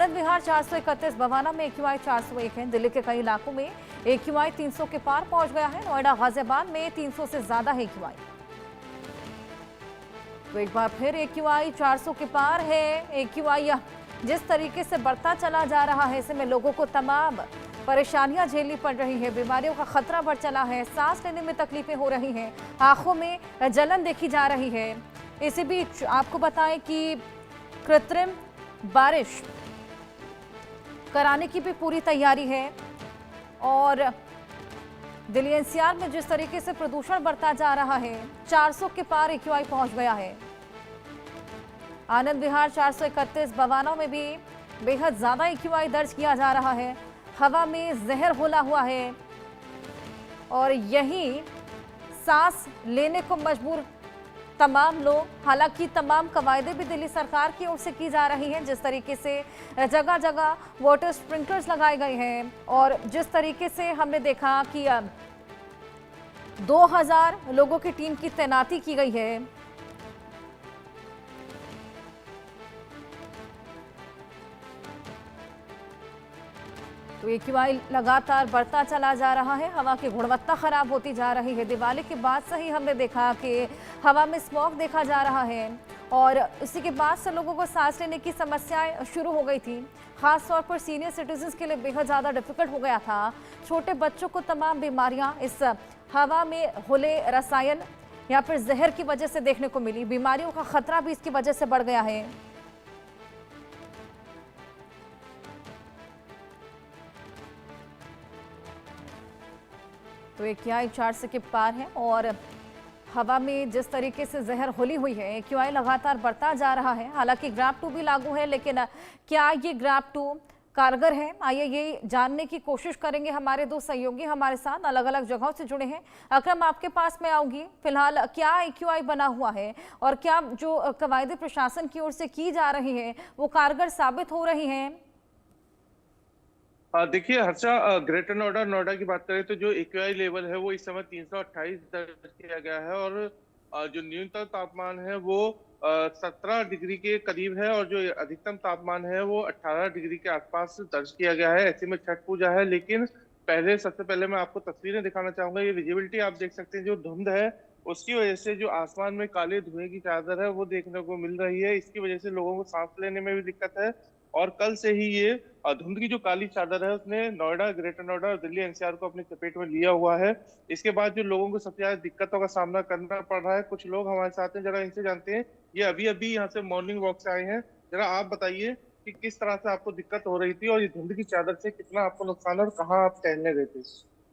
आनंद विहार 431, बवाना में AQI 401 है। दिल्ली के कई इलाकों में AQI 300 के पार पहुंच गया है। नोएडा, गाजियाबाद में 300 से ज्यादा है AQI। तो एक बार फिर AQI 400 के पार है। AQI जिस तरीके से बढ़ता चला जा रहा है, ऐसे में लोगों को तमाम परेशानियां झेलनी पड़ रही है। बीमारियों का खतरा बढ़ चला है, सांस लेने में तकलीफें हो रही हैं, आंखों में जलन देखी जा रही है। इसी बीच आपको बताएं कि कृत्रिम बारिश कराने की भी पूरी तैयारी है। और दिल्ली NCR में जिस तरीके से प्रदूषण बढ़ता जा रहा है, 400 के पार AQI पहुंच गया है। आनंद विहार 431, बवाना में भी बेहद ज्यादा AQI दर्ज किया जा रहा है। हवा में जहर घोला हुआ है और यही सांस लेने को मजबूर तमाम लोग। हालांकि तमाम कवायदे भी दिल्ली सरकार की ओर से की जा रही हैं। जिस तरीके से जगह जगह वाटर स्प्रिंकलर्स लगाए गए हैं और जिस तरीके से हमने देखा कि 2000 लोगों की टीम की तैनाती की गई है। तो AQI लगातार बढ़ता चला जा रहा है। हवा की गुणवत्ता खराब होती जा रही है। दिवाली के बाद से ही हमने देखा कि हवा में स्मॉग देखा जा रहा है और इसी के बाद से लोगों को सांस लेने की समस्याएं शुरू हो गई थी। खास तौर पर सीनियर सिटीजन्स के लिए बेहद ज़्यादा डिफिकल्ट हो गया था। छोटे बच्चों को तमाम बीमारियां इस हवा में घुले रसायन या फिर जहर की वजह से देखने को मिली। बीमारियों का खतरा भी इसकी वजह से बढ़ गया है। तो AQI 400 के पार है और हवा में जिस तरीके से जहर घुली हुई है, AQI लगातार बढ़ता जा रहा है। हालांकि ग्रैप 2 भी लागू है, लेकिन क्या ये ग्रैप 2 कारगर है? आइए ये जानने की कोशिश करेंगे। हमारे दो सहयोगी हमारे साथ अलग अलग जगहों से जुड़े हैं। अकरम, आपके पास मैं आऊंगी। फिलहाल क्या AQI बना हुआ है और क्या जो कवायदे प्रशासन की ओर से की जा रही है वो कारगर साबित हो रही हैं? देखिए हर्षा, ग्रेटर नोएडा नोएडा की बात करें तो जो AQI लेवल है वो इस समय 328 दर्ज किया गया है और जो न्यूनतम तापमान है वो 17 डिग्री के करीब है और जो अधिकतम तापमान है वो 18 डिग्री के आसपास दर्ज किया गया है। ऐसे में छठ पूजा है, लेकिन सबसे पहले मैं आपको तस्वीरें दिखाना चाहूंगा। ये विजिबिलिटी आप देख सकते हैं, जो धुंध है उसकी वजह से जो आसमान में काले धुएं की चादर है वो देखने को मिल रही है। इसकी वजह से लोगों को सांस लेने में भी दिक्कत है और कल से ही ये धुंध की जो काली चादर है उसने नोएडा, ग्रेटर नोएडा और दिल्ली NCR को अपनी चपेट में लिया हुआ है। इसके बाद जो लोगों को सबसे ज्यादा दिक्कतों का सामना करना पड़ रहा है, कुछ लोग हमारे साथ हैं, जरा इनसे जानते हैं। ये अभी अभी यहाँ से मॉर्निंग वॉक से आए हैं, जरा आप बताइए कि किस तरह से आपको दिक्कत हो रही थी और ये धुंध की चादर से कितना आपको नुकसान और कहाँ आप टहलने गए थे?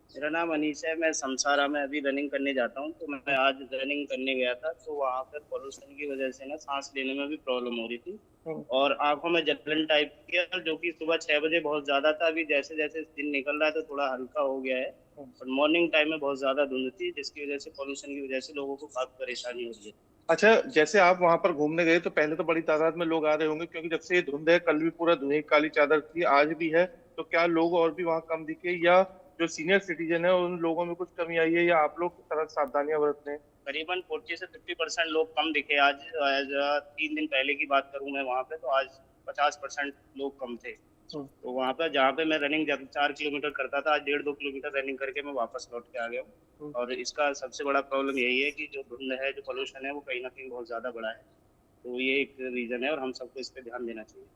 मेरा नाम अनीस है। मैं समसारा में अभी रनिंग करने जाता हूँ। तो मैं आज रनिंग करने गया था, तो वहाँ पर पोल्यूशन की वजह से ना सांस लेने में भी प्रॉब्लम हो रही थी और आंखों में जलन टाइप की, जो कि सुबह 6 बजे बहुत ज्यादा था। अभी जैसे जैसे दिन निकल रहा है तो थोड़ा हल्का हो गया है और मॉर्निंग टाइम में बहुत ज्यादा धुंध थी, जिसकी वजह से पोल्यूशन की वजह से लोगों को काफी परेशानी हो रही है। अच्छा, जैसे आप वहां पर घूमने गए तो पहले तो बड़ी तादाद में लोग आ रहे होंगे, क्योंकि जब से ये धुंध है, कल भी पूरा धुएं की काली चादर थी, आज भी है, तो क्या लोग और भी वहां कम दिखे या जो सीनियर सिटीजन है उन लोगों में कुछ कमी आई है या आप लोग किस तरह सावधानियां बरत रहे हैं? करीबन 40 से 50% लोग कम दिखे आज। 3 दिन पहले की बात करूं मैं वहाँ पे, तो आज 50% लोग कम थे। तो वहाँ पे जहाँ पे मैं रनिंग 4 किलोमीटर करता था, आज 1.5-2 किलोमीटर रनिंग करके मैं वापस लौट के आ गया हूँ। और इसका सबसे बड़ा प्रॉब्लम यही है कि जो धुंध है, जो पोल्यूशन है, वो कहीं ना कहीं बहुत ज्यादा बढ़ा है। तो ये एक रीजन है और हम सबको इस पे ध्यान देना चाहिए।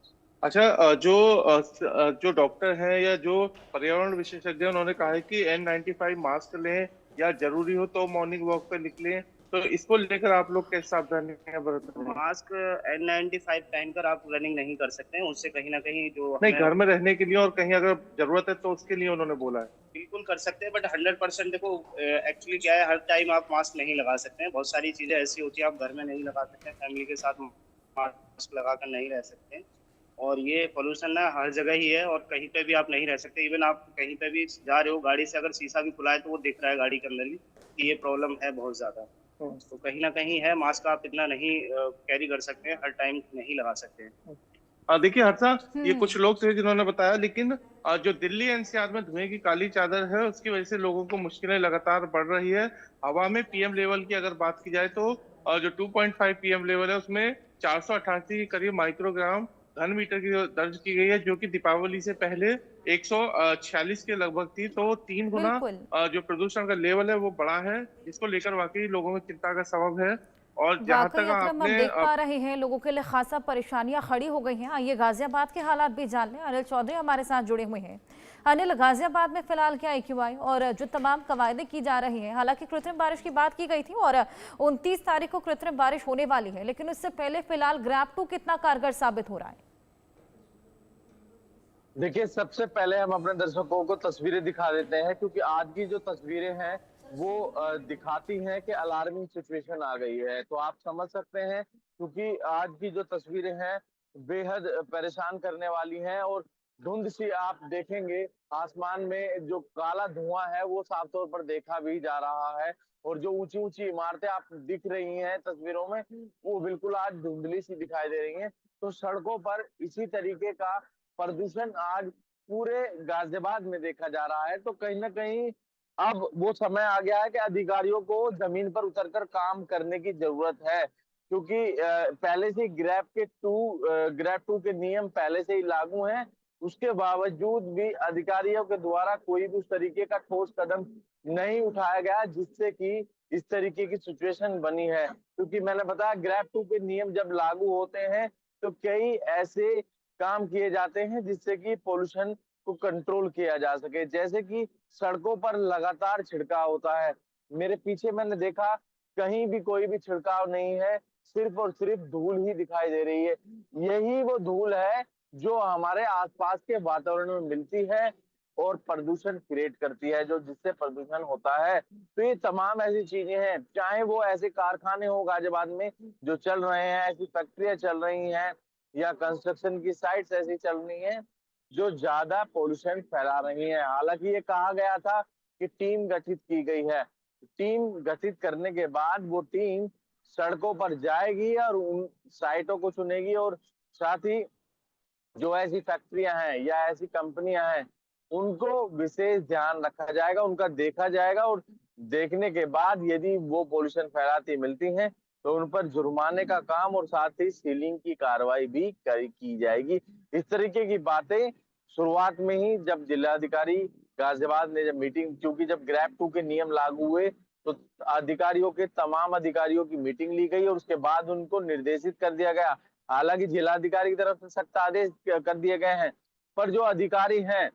अच्छा, जो डॉक्टर हैं या जो पर्यावरण विशेषज्ञ हैं, उन्होंने कहा है कि N95 मास्क लें या जरूरी हो तो मॉर्निंग वॉक पे निकलें, तो इसको लेकर आप लोग कैसे सावधानियां बरत रहे हैं? मास्क N95 पहनकर आप रनिंग नहीं कर सकते हैं, उससे कहीं ना कहीं जो नहीं, घर में रहने के लिए और कहीं अगर जरूरत है तो उसके लिए उन्होंने बोला है। बिल्कुल कर सकते हैं, बट 100% देखो, एक्चुअली क्या है, हर टाइम आप मास्क नहीं लगा सकते हैं। बहुत सारी चीजें ऐसी होती है आप घर में नहीं लगा सकते हैं, फैमिली के साथ मास्क लगाकर नहीं रह सकते हैं। और ये पोल्यूशन ना हर जगह ही है और कहीं पे भी आप नहीं रह सकते। इवन आप कहीं पे भी जा रहे हो, गाड़ी से अगर शीशा भी खुला है तो वो दिख रहा है गाड़ी के अंदर भी कि ये प्रॉब्लम है बहुत ज्यादा। तो कहीं ना कहीं है, मास्क आप इतना नहीं कैरी कर सकते हैं, हर टाइम नहीं लगा सकते हैं। देखिए हर्षा, ये कुछ लोग थे जिन्होंने बताया, लेकिन जो दिल्ली NCR में धुएं की काली चादर है उसकी वजह से लोगों को मुश्किलें लगातार बढ़ रही है। हवा में PM लेवल की अगर बात की जाए तो जो 2.5 PM लेवल है उसमें 488 के करीब माइक्रोग्राम घन मीटर की दर्ज की गई है, जो कि दीपावली से पहले 146 के लगभग थी। तो 3 गुना बिल्कुल। जो प्रदूषण का लेवल है वो बढ़ा है, जिसको लेकर वाकई लोगों में चिंता का सबब है। और जहां वाकई तक अकरम, हम आपने देख पा रहे हैं लोगों के लिए खासा परेशानियां खड़ी हो गई हैं। आइए गाजियाबाद के हालात भी जान लें। अनिल चौधरी हमारे साथ जुड़े हुए हैं। अनिल, गाजियाबाद में फिलहाल क्या AQI और जो तमाम कवायदे की जा रही हैं, हालांकि कृत्रिम बारिश की बात की गई थी और 29 तारीख को कृत्रिम बारिश होने वाली है, लेकिन उससे पहले फिलहाल ग्रैब 2 कितना कारगर साबित हो रहा है? देखिए, सबसे पहले हम अपने दर्शकों को तस्वीरें दिखा देते हैं, क्योंकि आज की जो तस्वीरें हैं वो दिखाती हैं कि अलार्मिंग सिचुएशन आ गई है। तो आप समझ सकते हैं, क्योंकि आज की जो तस्वीरें हैं बेहद परेशान करने वाली हैं। और धुंध सी आप देखेंगे, आसमान में जो काला धुआं है वो साफ तौर पर देखा भी जा रहा है। और जो ऊंची ऊंची इमारतें आप दिख रही हैं तस्वीरों में, वो बिल्कुल आज धुंधली सी दिखाई दे रही हैं। तो सड़कों पर इसी तरीके का प्रदूषण आज पूरे गाजियाबाद में देखा जा रहा है। तो कहीं ना कहीं अब वो समय आ गया है कि अधिकारियों को जमीन पर उतरकर काम करने की जरूरत है, क्योंकि पहले से ग्रेड टू के नियम पहले से ही लागू हैं। उसके बावजूद भी अधिकारियों के द्वारा कोई भी उस तरीके का ठोस कदम नहीं उठाया गया, जिससे कि इस तरीके की सिचुएशन बनी है। क्योंकि मैंने बताया, ग्रेड टू के नियम जब लागू होते हैं तो कई ऐसे काम किए जाते हैं जिससे कि पोल्यूशन को कंट्रोल किया जा सके। जैसे कि सड़कों पर लगातार छिड़काव होता है। मेरे पीछे मैंने देखा, कहीं भी कोई भी छिड़काव नहीं है, सिर्फ और सिर्फ धूल ही दिखाई दे रही है। यही वो धूल है जो हमारे आसपास के वातावरण में मिलती है और प्रदूषण क्रिएट करती है, जो जिससे प्रदूषण होता है। तो ये तमाम ऐसी चीजें हैं, चाहे वो ऐसे कारखाने हो गाजियाबाद में जो चल रहे हैं, ऐसी फैक्ट्रियां चल रही हैं, या कंस्ट्रक्शन की साइट्स ऐसी चल रही हैं जो ज्यादा पोल्यूशन फैला रही हैं। हालांकि ये कहा गया था कि टीम गठित की गई है। टीम गठित करने के बाद वो टीम सड़कों पर जाएगी और उन साइटों को चुनेगी, और साथ ही जो ऐसी फैक्ट्रियां हैं या ऐसी कंपनियां हैं उनको विशेष ध्यान रखा जाएगा, उनका देखा जाएगा। और देखने के बाद यदि वो पोल्यूशन फैलाती मिलती हैं तो उन पर जुर्माने का काम और साथ ही सीलिंग की कार्रवाई भी की जाएगी। इस तरीके की बातें शुरुआत में ही जब जिलाधिकारी गाजियाबाद ने जब मीटिंग, क्योंकि जब ग्रैब 2 के नियम लागू हुए तो तमाम अधिकारियों की मीटिंग ली गई और उसके बाद उनको निर्देशित कर दिया गया। हालांकि जिलाधिकारी की तरफ से सख्त आदेश कर दिए गए हैं, पर जो अधिकारी हैं,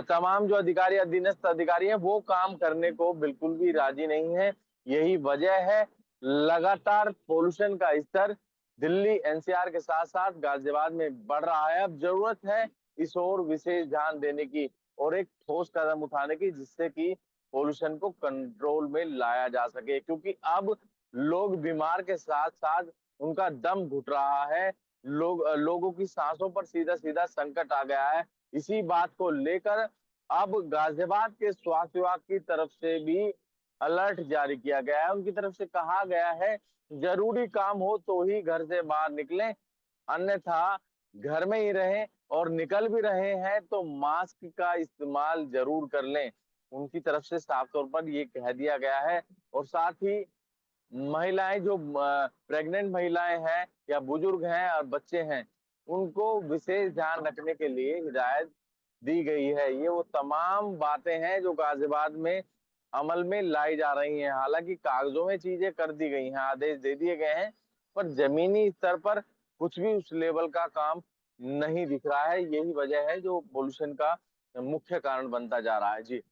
तमाम जो अधिकारी अधीनस्थ अधिकारी हैं, वो काम करने को बिल्कुल भी राजी नहीं है। यही वजह है, लगातार पोल्यूशन का स्तर दिल्ली एनसीआर के साथ साथ गाजियाबाद में बढ़ रहा है। अब जरूरत है इस ओर विशेष ध्यान देने की और एक ठोस कदम उठाने की, जिससे कि पोल्यूशन को कंट्रोल में लाया जा सके। क्योंकि अब लोग बीमार के साथ साथ उनका दम घुट रहा है, लोगों की सांसों पर सीधा सीधा संकट आ गया है। इसी बात को लेकर अब गाजियाबाद के स्वास्थ्य विभाग की तरफ से भी अलर्ट जारी किया गया है। उनकी तरफ से कहा गया है, जरूरी काम हो तो ही घर से बाहर निकलें, अन्यथा घर में ही रहें, और निकल भी रहे हैं तो मास्क का इस्तेमाल जरूर कर लें। उनकी तरफ से साफ तौर पर ये कह दिया गया है। और साथ ही महिलाएं, जो प्रेग्नेंट महिलाएं हैं या बुजुर्ग हैं और बच्चे हैं, उनको विशेष ध्यान रखने के लिए हिदायत दी गई है। ये वो तमाम बातें हैं जो गाजियाबाद में अमल में लाई जा रही हैं। हालांकि कागजों में चीजें कर दी गई हैं, आदेश दे दिए गए हैं, पर जमीनी स्तर पर कुछ भी उस लेवल का काम नहीं दिख रहा है। यही वजह है जो पोल्यूशन का मुख्य कारण बनता जा रहा है। जी,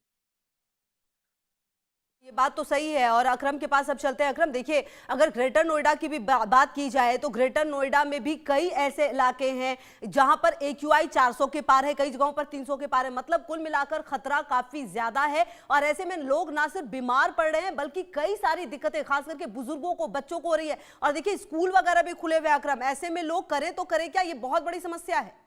ये बात तो सही है। और अकरम के पास अब चलते हैं। अकरम, देखिए, अगर ग्रेटर नोएडा की भी बात की जाए तो ग्रेटर नोएडा में भी कई ऐसे इलाके हैं जहां पर AQI 400 के पार है, कई जगहों पर 300 के पार है। मतलब कुल मिलाकर खतरा काफी ज्यादा है। और ऐसे में लोग ना सिर्फ बीमार पड़ रहे हैं बल्कि कई सारी दिक्कतें खास करके बुजुर्गों को, बच्चों को हो रही है। और देखिए, स्कूल वगैरह भी खुले हुए। अकरम, ऐसे में लोग करें तो करें क्या? ये बहुत बड़ी समस्या है।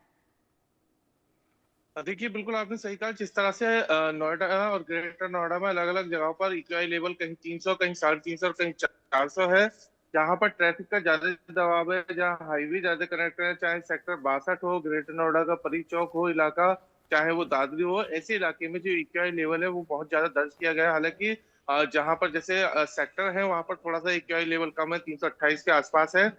देखिए, बिल्कुल आपने सही कहा। जिस तरह से नोएडा और ग्रेटर नोएडा में अलग अलग जगहों पर EQI लेवल कहीं 300, कहीं 350 और कहीं 400 है, जहां पर ट्रैफिक का ज्यादा दबाव है, जहां हाईवे ज्यादा कनेक्ट है, चाहे सेक्टर 62 हो, ग्रेटर नोएडा का परी चौक हो इलाका, चाहे वो दादरी हो, ऐसे इलाके में जो EQI लेवल है वो बहुत ज्यादा दर्ज किया गया है। हालांकि जहां पर जैसे सेक्टर है वहां पर थोड़ा सा EQI लेवल कम है, 328 के आसपास है।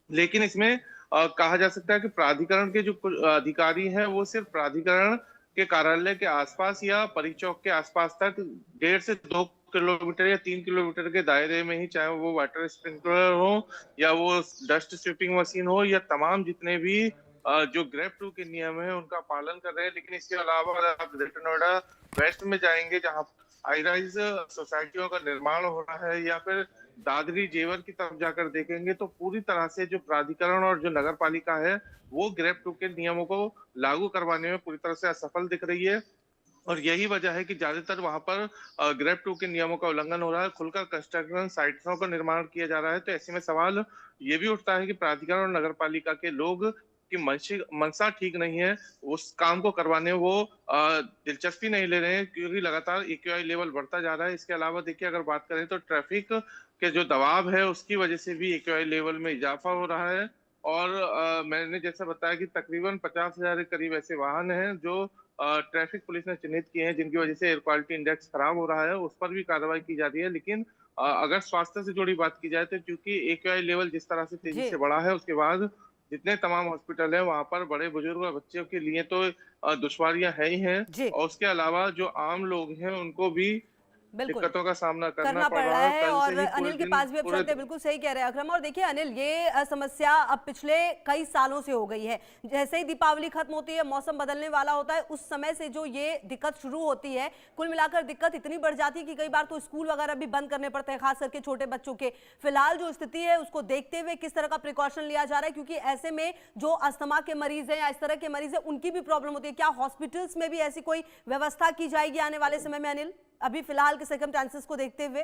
लेकिन इसमें कहा जा सकता है कि प्राधिकरण के जो कुछ अधिकारी हैं वो सिर्फ प्राधिकरण के कार्यालय के आसपास या परिचौक के आसपास तक 1.5 से 2 किलोमीटर या 3 किलोमीटर के दायरे में ही, चाहे वो वाटर स्प्रिंकलर हो या वो डस्ट स्वीपिंग मशीन हो या तमाम जितने भी जो ग्रेप 2 के नियम है उनका पालन कर रहे हैं। लेकिन इसके अलावा अगर आप ग्रेटर नोएडा वेस्ट में जाएंगे जहाँ हाई राइज सोसाइटियों का निर्माण हो रहा है या फिर दादरी जेवर की तरफ जाकर देखेंगे तो पूरी तरह से जो प्राधिकरण और जो नगर पालिका है वो ग्रेप 2 के नियमों को लागू करवाने में पूरी तरह से असफल दिख रही है। और यही वजह है कि ज्यादातर वहां पर ग्रेप 2 के नियमों का उल्लंघन हो रहा है, खुलकर कंस्ट्रक्शन साइटों का निर्माण किया जा रहा है। तो ऐसे में सवाल ये भी उठता है कि प्राधिकरण और नगर पालिका के लोग की मंशा ठीक नहीं है, उस काम को करवाने वो दिलचस्पी नहीं ले रहे हैं क्योंकि लगातार एक्यूआई लेवल बढ़ता जा रहा है। इसके अलावा देखिए अगर बात करें तो ट्रैफिक के जो दबाव है उसकी वजह से भी एक्यूआई लेवल में इजाफा हो रहा है। और मैंने जैसा बताया कि तकरीबन 50,000 के करीब ऐसे वाहन हैं जो ट्रैफिक पुलिस ने चिन्हित किए हैं जिनकी वजह से एयर क्वालिटी इंडेक्स खराब हो रहा है, उस पर भी कार्रवाई की जा रही है। लेकिन अगर स्वास्थ्य से जुड़ी बात की जाए तो क्योंकि एक्यूआई लेवल जिस तरह से तेजी जी से बढ़ा है उसके बाद जितने तमाम हॉस्पिटल है वहां पर बड़े बुजुर्ग और बच्चों के लिए तो दुश्वारियां है ही हैं जी और उसके अलावा जो आम लोग हैं उनको भी बिल्कुल दिक्कतों का सामना करना पड़ रहा है। कल से और ही पूरे अनिल के दिन पास भी अब पूरे चलते हैं, बिल्कुल सही कह रहे हैं अकरम। और देखिए अनिल, ये समस्या अब पिछले कई सालों से हो गई है। जैसे ही दीपावली खत्म होती है, मौसम बदलने वाला होता है, उस समय से जो ये दिक्कत शुरू होती है, कुल मिलाकर दिक्कत इतनी बढ़ जाती है कि कई बार तो स्कूल वगैरह भी बंद करने पड़ते हैं, खास करके छोटे बच्चों के। फिलहाल जो स्थिति है उसको देखते हुए किस तरह का प्रिकॉशन लिया जा रहा है, क्योंकि ऐसे में जो अस्थमा के मरीज हैं या इस तरह के मरीज हैं उनकी भी प्रॉब्लम होती है। क्या हॉस्पिटल्स में भी ऐसी कोई व्यवस्था की जाएगी आने वाले समय में अनिल, अभी फिलहाल के सर्कमस्टेंसेस को देखते हुए?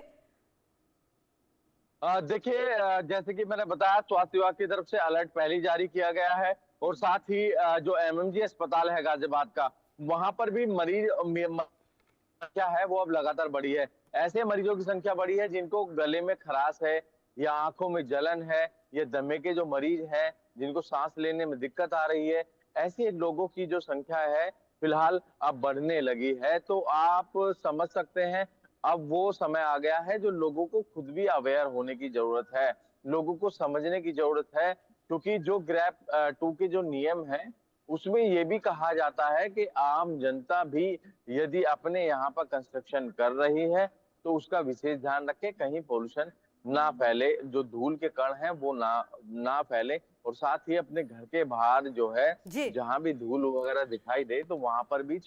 देखिए, जैसे कि मैंने बताया, स्वास्थ्य विभाग की तरफ से अलर्ट पहले ही जारी किया गया है और साथ ही जो एमएमजी अस्पताल है गाजियाबाद का, वहां पर भी मरीज संख्या है वो अब लगातार बढ़ी है। ऐसे मरीजों की संख्या बढ़ी है जिनको गले में खराश है या आंखों में जलन है या दमे के जो मरीज हैं जिनको सांस लेने में दिक्कत आ रही है, ऐसे लोगों की जो संख्या है फिलहाल अब बढ़ने लगी है। तो आप समझ सकते हैं अब वो समय आ गया है जो लोगों को खुद भी अवेयर होने की जरूरत है, लोगों को समझने की जरूरत है। क्योंकि जो ग्रेप 2 के जो नियम हैं उसमें ये भी कहा जाता है कि आम जनता भी यदि अपने यहाँ पर कंस्ट्रक्शन कर रही है तो उसका विशेष ध्यान रखे, कहीं पोल्यूशन ना फैले, जो धूल के कण हैं वो ना फैले। और साथ ही अपने घर के बाहर जो है जी जहां भी धूल वगैरह दिखाई दे तो वहां पर भी